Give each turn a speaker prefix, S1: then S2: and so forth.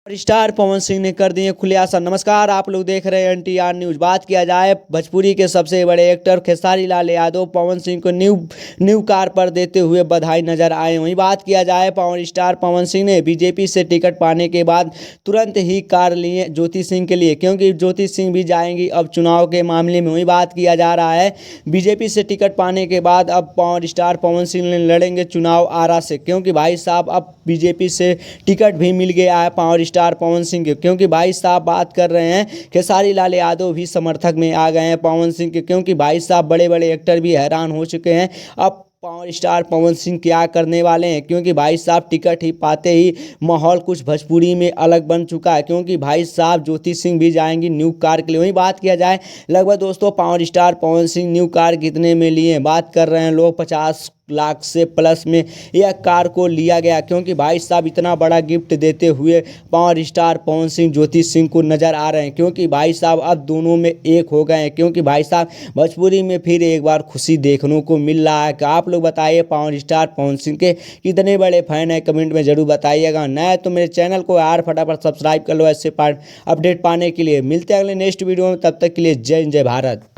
S1: Star Pawan Singh ने कर दिए खुलासा। नमस्कार, आप लोग देख रहे हैं एनटीआर न्यूज। बात किया जाए भोजपुरी के सबसे बड़े एक्टर खेसारी लाल यादव पवन सिंह को न्यू कार पर देते हुए बधाई नजर आए। वहीं बात किया जाए पावर स्टार पवन सिंह ने बीजेपी से टिकट पाने के बाद तुरंत ही कार लिए ज्योति सिंह के लिए, क्योंकि ज्योति सिंह भी जाएंगी अब चुनाव के मामले में। वहीं बात किया जा रहा है बीजेपी से टिकट पाने के बाद अब पावर स्टार पवन सिंह लड़ेंगे चुनाव आरा से, क्योंकि भाई साहब अब बीजेपी से टिकट भी मिल गया है पावर स्टार पवन सिंह के। क्योंकि भाई साहब बात कर रहे हैं खेसारी लाल यादव भी समर्थक में आ गए हैं पवन सिंह के, क्योंकि भाई साहब बड़े बड़े एक्टर भी हैरान हो चुके हैं अब पावर स्टार पवन सिंह क्या करने वाले हैं, क्योंकि भाई साहब टिकट ही पाते ही माहौल कुछ भोजपुरी में अलग बन चुका है। क्योंकि भाई साहब ज्योति सिंह भी जाएंगी न्यू कार के लिए। वहीं बात किया जाए लगभग दोस्तों power star Pawan Singh new car कितने में लिए, बात कर रहे हैं लोग 50 लाख से प्लस में यह कार को लिया गया, क्योंकि भाई साहब इतना बड़ा गिफ्ट देते हुए पावर स्टार पवन सिंह ज्योति सिंह को नज़र आ रहे हैं। क्योंकि भाई साहब अब दोनों में एक हो गए हैं, क्योंकि भाई साहब भोजपुरी में फिर एक बार खुशी देखने को मिल रहा है। कि आप लोग बताइए पावर स्टार पवन सिंह के कितने बड़े फैन हैं, कमेंट में जरूर बताइएगा। नया तो मेरे चैनल को यार फटाफट सब्सक्राइब कर लो ऐसे अपडेट पाने के लिए। मिलते हैं अगले नेक्स्ट वीडियो में, तब तक के लिए जय हिंद जय भारत।